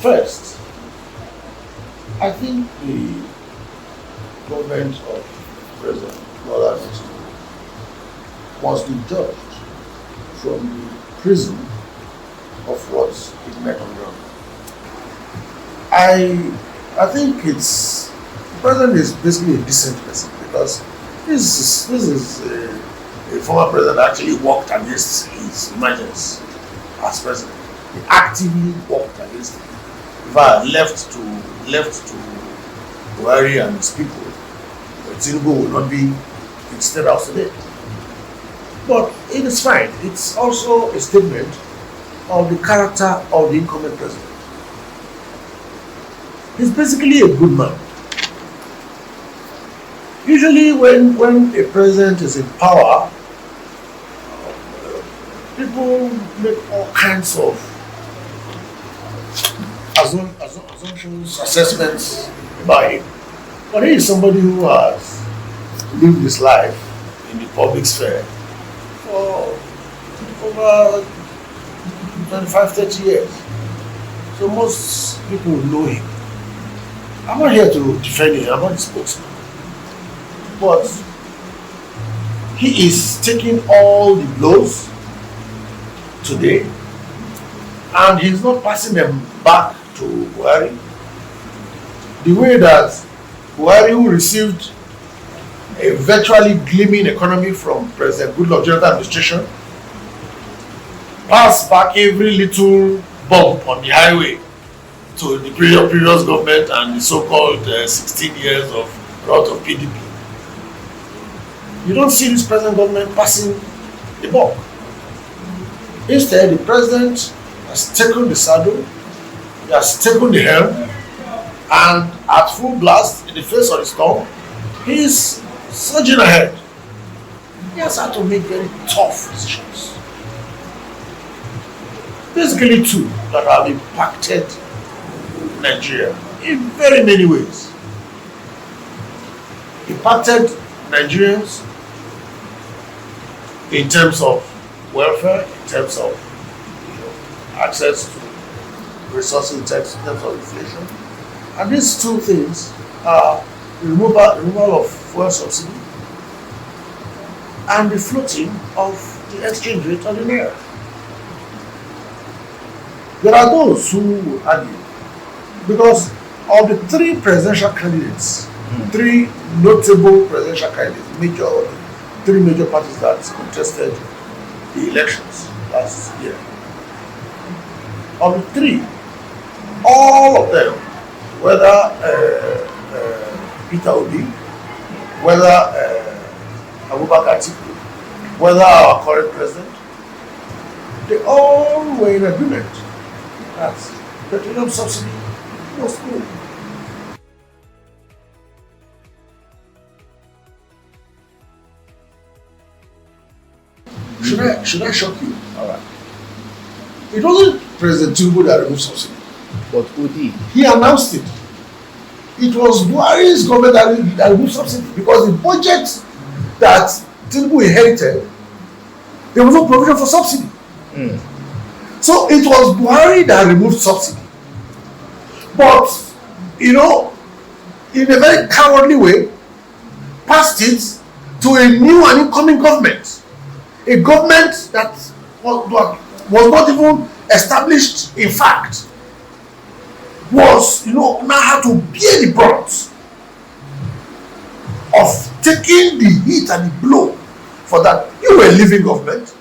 First, I think the government of President Bola must be judged from the prism of what it met on ground. I think it's the president is basically a decent person because this is a former president that actually worked against his emergence as president. He actively worked against it. In fact, left to Buhari and his people, Tinubu will not be in State House today. But it is fine. It's also a statement of the character of the incumbent president. He's basically a good man. Usually when a president is in power, people make all kinds of assumptions, assessments about him. But he is somebody who has lived his life in the public sphere for over 25, 30 years. So most people know him. I'm not here to defend him, I'm not his spokesman. But he is taking all the blows today and he's not passing them back to Buhari. The way that Buhari, who received a virtually gleaming economy from President Goodluck Jonathan administration, passed back every little bump on the highway to the previous government and the so-called 16 years of drought of PDP. You don't see this present government passing the buck. Instead, the president has taken the saddle, he has taken the helm, and at full blast in the face of the storm, he is surging ahead. He has had to make very tough decisions. Basically two that have impacted Nigeria in very many ways. Impacted Nigerians in terms of welfare, in terms of access to resources, in terms of inflation. And these two things are the removal of fuel subsidy and the floating of the exchange rate of the naira. There are those who will argue because of the three presidential candidates, three notable presidential candidates, three major parties that contested the elections last year. Of the three, all of them, whether Peter Obi, whether Abubakar Atiku, whether our current president, they all were in agreement that petroleum subsidy was good. Should I shock you? Alright. It wasn't President Tinubu that removed subsidy. But who did? He announced it. It was Buhari's government that removed subsidy because the budget that Tinubu inherited, there was no provision for subsidy. So it was Buhari that removed subsidy. But, in a very cowardly way, passed it to a new and incoming government. A government that was not even established, in fact, was, now had to bear the brunt of taking the heat and the blow for that. You were a living government.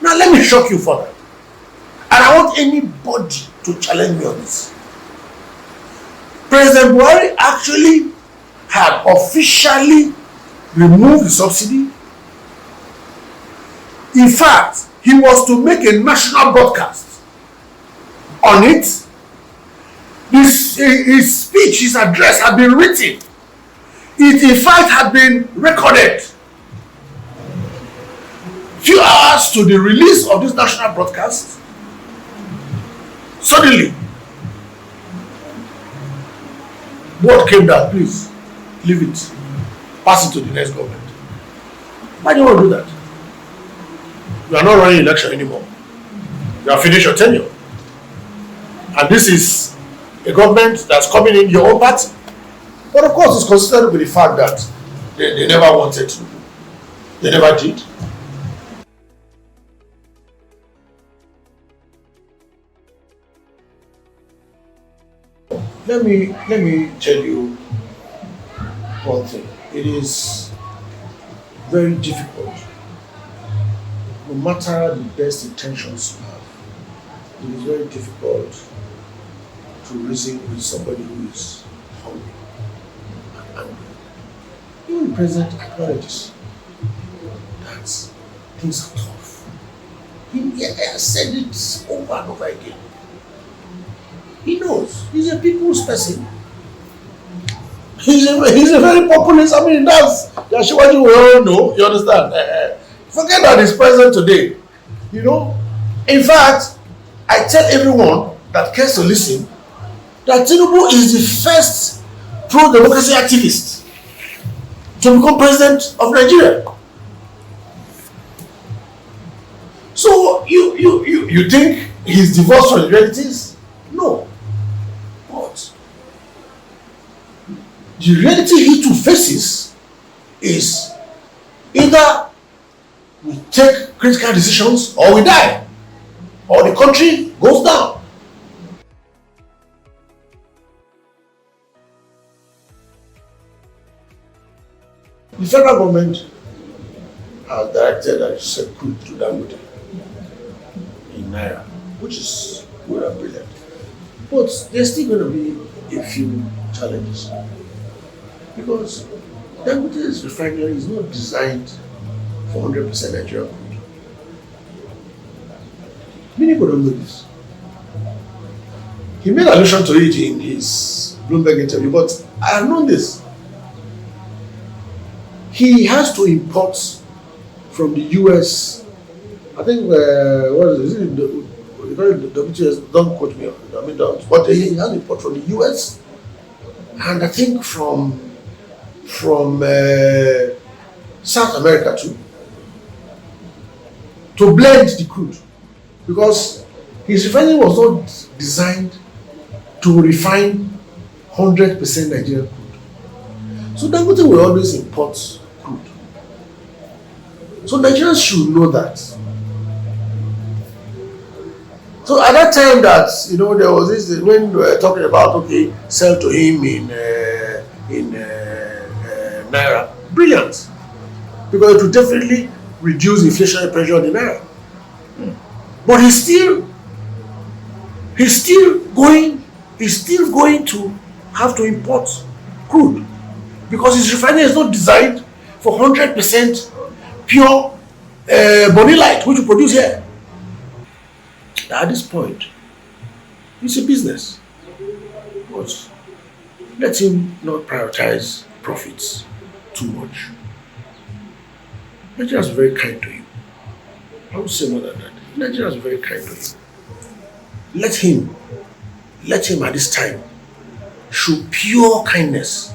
Now let me shock you further. And I want anybody to challenge me on this. President Buhari actually had officially removed the subsidy. In fact, he was to make a national broadcast on it. His speech, his address had been written. It in fact had been recorded. Few hours to the release of this national broadcast, suddenly, word came down, please, leave it, pass it to the next government. Why do you want to do that? You are not running election anymore. You have finished your tenure. And this is a government that's coming in your own party. But of course, it's consistent with the fact that they never wanted to. They never did. Let me tell you one thing. It is very difficult, no matter the best intentions you have. It is very difficult to reason with somebody who is hungry and angry. Even the president acknowledges that things are tough. He has said it over and over again. He knows. He's a people's person. He's a very populist. I mean, that's what you all know. You understand? Forget that he's president today. You know? In fact, I tell everyone that cares to listen that Tinubu is the first pro-democracy activist to become president of Nigeria. So you think he's divorced from the realities? No. But the reality he too faces is either we take critical decisions or we die, or the country goes down. The federal government has directed that you sell crude to Dangote in Naira, which is good and brilliant. But there's still going to be a few challenges because Dangote's refinery is not designed for 100% Nigerian crude. Many people don't know this. He made allusion to it in his Bloomberg interview, but I have known this. He has to import from the US. I think what is it? The WTS, don't quote me. I mean, don't. But he has to import from the US, and I think from South America too, to blend the crude, because his refinery was not designed to refine 100% Nigerian crude. So Dangote will always import crude. So Nigerians should know that. So at that time that, there was this, when we were talking about, okay, sell to him in Naira, brilliant. Because it will definitely reduce inflationary pressure on the Naira. But he's still going to have to import crude because his refinery is not designed for 100% pure bonylite, which we produce here. At this point, it's a business. But let him not prioritize profits too much. Nigeria is very kind to you. I would say more than that. Nigeria is very kind to you. Let him at this time show pure kindness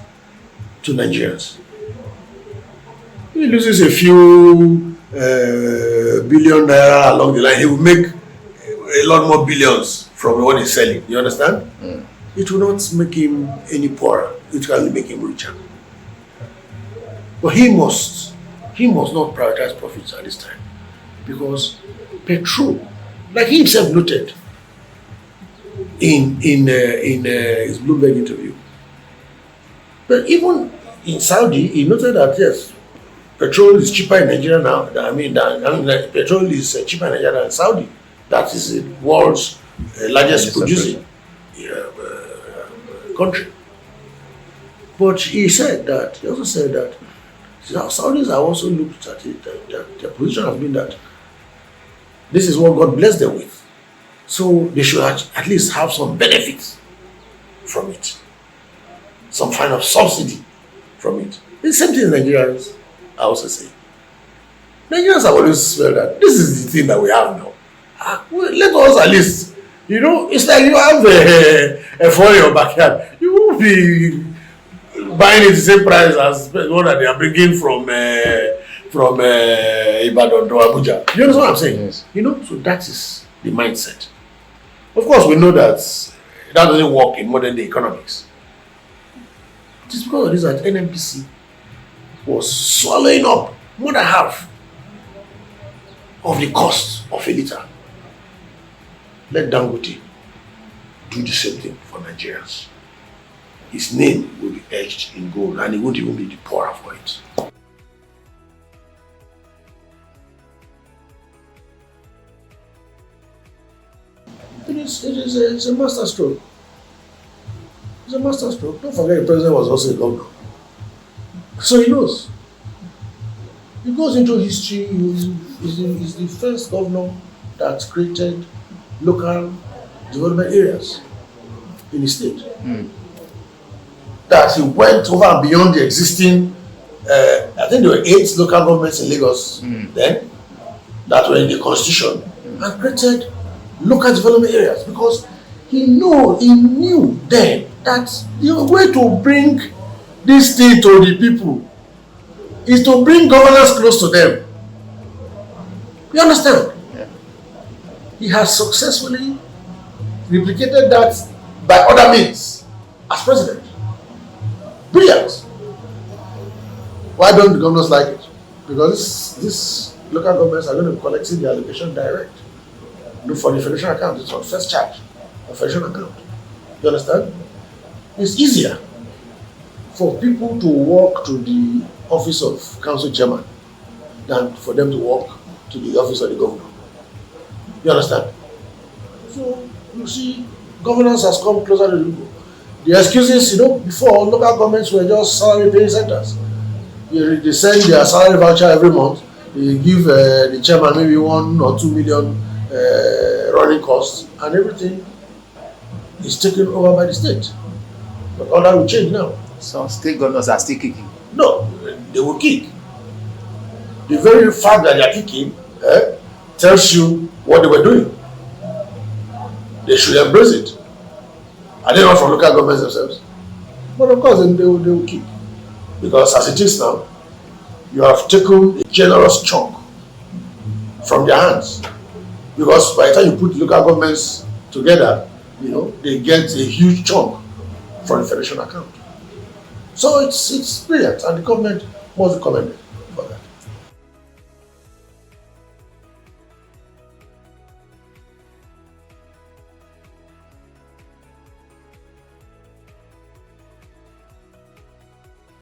to Nigerians. If he loses a few billion naira along the line, he will make a lot more billions from what he's selling. You understand? It will not make him any poorer. It will only make him richer. But he must not prioritize profits at this time, because petrol, like he himself noted in his Bloomberg interview, but even in Saudi, he noted that yes, petrol is cheaper in Nigeria now. Petrol is cheaper in Nigeria than Saudi. That is the world's largest producing country. But he also said that Saudis have also looked at it, that their position has been that this is what God blessed them with. So they should at least have some benefits from it. Some kind of subsidy from it. The same thing Nigerians are also saying. Nigerians have always felt that this is the thing that we have now. Let us at least, it's like you have a phone in your backyard. You won't be buying it the same price as the one that they are bringing from Ibadan to Abuja. You understand what I'm saying? Yes. So that is the mindset. Of course, we know that that doesn't work in modern day economics. It is because of this that NNPC was swallowing up more than half of the cost of a litre. Let Dangote do the same thing for Nigerians. His name will be etched in gold and he won't even be the poorer for it. It's a master stroke. It's a master stroke. Don't forget the president was also a governor. So he knows. He goes into history. He's the first governor that created local development areas in the state. That he went over and beyond the existing, I think there were 8 local governments in Lagos then that were in the constitution and created local development areas because he knew then that the way to bring this thing to the people is to bring governance close to them. You understand? Yeah. He has successfully replicated that by other means as president. Brilliant. Why don't the governors like it? Because these local governments are going to be collecting the allocation direct. Look for the federation account, it's on first charge of federation account. You understand? It's easier for people to walk to the office of council chairman than for them to walk to the office of the governor. You understand? So you see, governance has come closer to the people. The excuses, before local governments were just salary paying centers. They send their salary voucher every month. They give the chairman maybe 1 or 2 million running costs, and everything is taken over by the state. But all that will change now. Some state governors are still kicking. No, they will kick. The very fact that they are kicking tells you what they were doing. They should embrace it. Are they not from local governments themselves? But of course, they will kick. Because as it is now, you have taken a generous chunk from their hands. Because by the time you put local governments together, they get a huge chunk from the federation account. So it's brilliant, and the government must be commended.